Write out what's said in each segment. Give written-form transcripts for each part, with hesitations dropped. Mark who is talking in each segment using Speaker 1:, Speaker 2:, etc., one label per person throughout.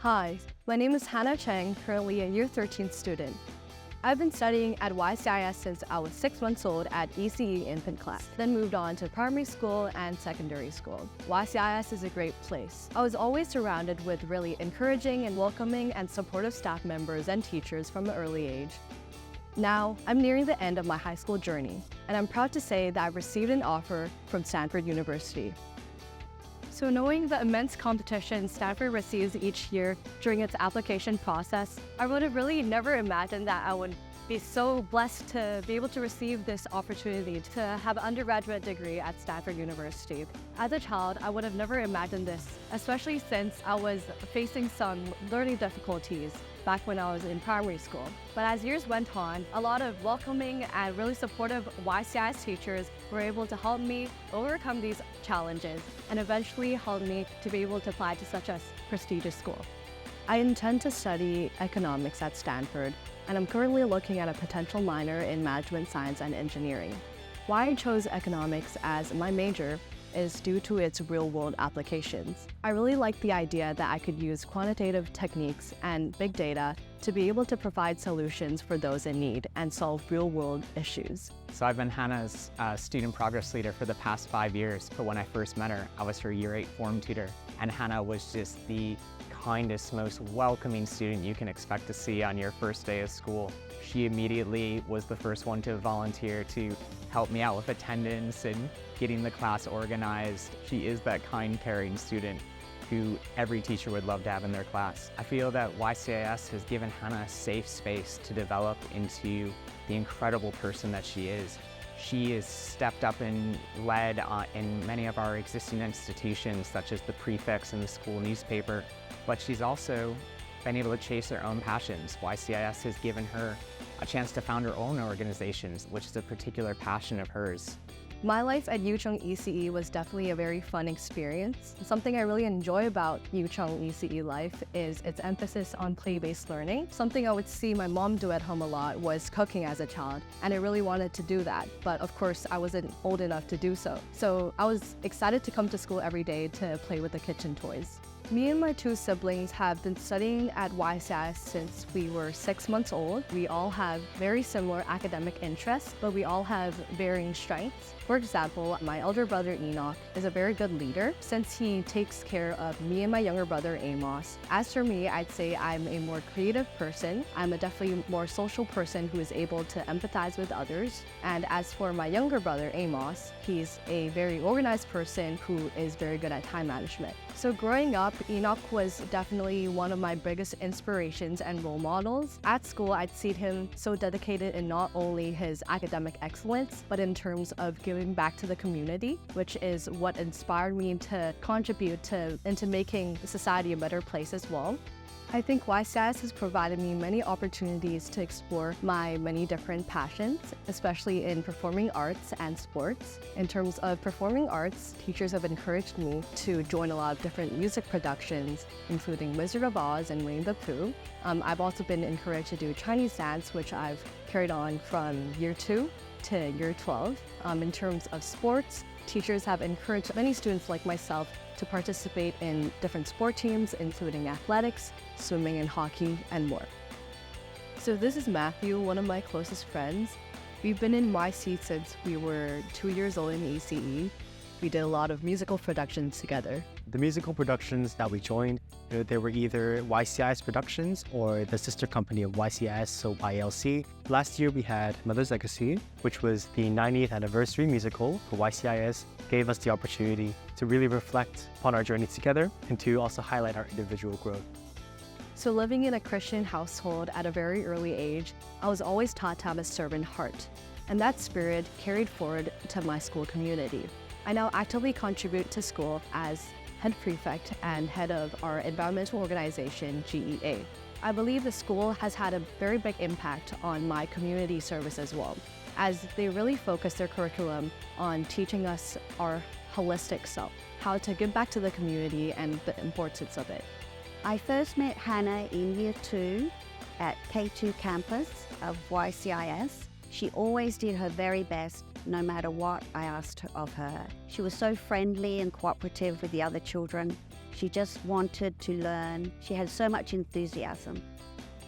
Speaker 1: Hi, my name is Hannah Cheng, currently a Year 13 student. I've been studying at YCIS since I was 6 months old at ECE infant class, then moved on to primary school and secondary school. YCIS is a great place. I was always surrounded with really encouraging and welcoming and supportive staff members and teachers from an early age. Now, I'm nearing the end of my high school journey, and I'm proud to say that I've received an offer from Stanford University. So knowing the immense competition Stanford receives each year during its application process, I would have really never imagined that I would be so blessed to be able to receive this opportunity to have an undergraduate degree at Stanford University. As a child, I would have never imagined this, especially since I was facing some learning difficulties back when I was in primary school. But as years went on, a lot of welcoming and really supportive YCIS teachers were able to help me overcome these challenges and eventually help me to be able to apply to such a prestigious school. I intend to study economics at Stanford, and I'm currently looking at a potential minor in management science and engineering. Why I chose economics as my major is due to its real-world applications. I really like the idea that I could use quantitative techniques and big data to be able to provide solutions for those in need and solve real-world issues.
Speaker 2: So I've been Hannah's student progress leader for the past 5 years, but when I first met her, I was her Year 8 form tutor, and Hannah was just the kindest, most welcoming student you can expect to see on your first day of school. She immediately was the first one to volunteer to help me out with attendance and getting the class organized. She is that kind, caring student who every teacher would love to have in their class. I feel that YCIS has given Hannah a safe space to develop into the incredible person that she is. She has stepped up and led in many of our existing institutions, such as the prefects and the school newspaper, but she's also been able to chase her own passions. YCIS has given her a chance to found her own organizations, which is a particular passion of hers.
Speaker 1: My life at YCIS ECE was definitely a very fun experience. Something I really enjoy about YCIS ECE life is its emphasis on play-based learning. Something I would see my mom do at home a lot was cooking as a child, and I really wanted to do that. But of course, I wasn't old enough to do so. So I was excited to come to school every day to play with the kitchen toys. Me and my two siblings have been studying at YCIS since we were 6 months old. We all have very similar academic interests, but we all have varying strengths. For example, my elder brother Enoch is a very good leader since he takes care of me and my younger brother Amos. As for me, I'd say I'm a more creative person. I'm a definitely more social person who is able to empathize with others. And as for my younger brother Amos, he's a very organized person who is very good at time management. So growing up, Enoch was definitely one of my biggest inspirations and role models. At school, I'd seen him so dedicated in not only his academic excellence, but in terms of giving back to the community, which is what inspired me to contribute into making society a better place as well. I think YCIS has provided me many opportunities to explore my many different passions, especially in performing arts and sports. In terms of performing arts, teachers have encouraged me to join a lot of different music productions, including Wizard of Oz and Winnie the Pooh. I've also been encouraged to do Chinese dance, which I've carried on from Year 2 to Year 12. In terms of sports, teachers have encouraged many students like myself to participate in different sport teams, including athletics, swimming and hockey, and more. So this is Matthew, one of my closest friends. We've been in YC since we were 2 years old in ECE. We did a lot of musical productions together.
Speaker 3: The musical productions that we joined, they were either YCIS Productions or the sister company of YCIS, so YLC. Last year we had Mother's Legacy, which was the 90th anniversary musical for YCIS, gave us the opportunity to really reflect upon our journey together and to also highlight our individual growth.
Speaker 1: So living in a Christian household at a very early age, I was always taught to have a servant heart, and that spirit carried forward to my school community. I now actively contribute to school as head prefect and head of our environmental organization, GEA. I believe the school has had a very big impact on my community service as well, as they really focus their curriculum on teaching us our holistic self, how to give back to the community and the importance of it.
Speaker 4: I first met Hannah in Year 2 at K2 campus of YCIS. She always did her very best no matter what I asked of her. She was so friendly and cooperative with the other children. She just wanted to learn. She had so much enthusiasm.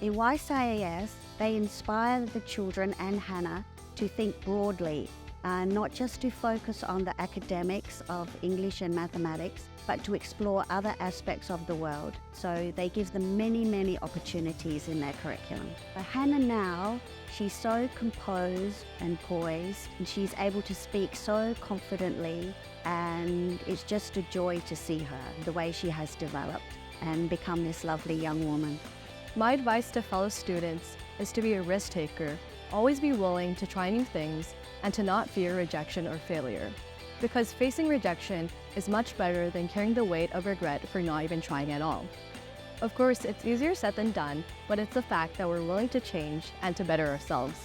Speaker 4: In YCIS, they inspire the children and Hannah to think broadly, not just to focus on the academics of English and mathematics, but to explore other aspects of the world. So they give them many, many opportunities in their curriculum. But Hannah now, she's so composed and poised, and she's able to speak so confidently, and it's just a joy to see her, the way she has developed and become this lovely young woman.
Speaker 1: My advice to fellow students is to be a risk taker, always be willing to try new things, and to not fear rejection or failure. Because facing rejection is much better than carrying the weight of regret for not even trying at all. Of course, it's easier said than done, but it's the fact that we're willing to change and to better ourselves.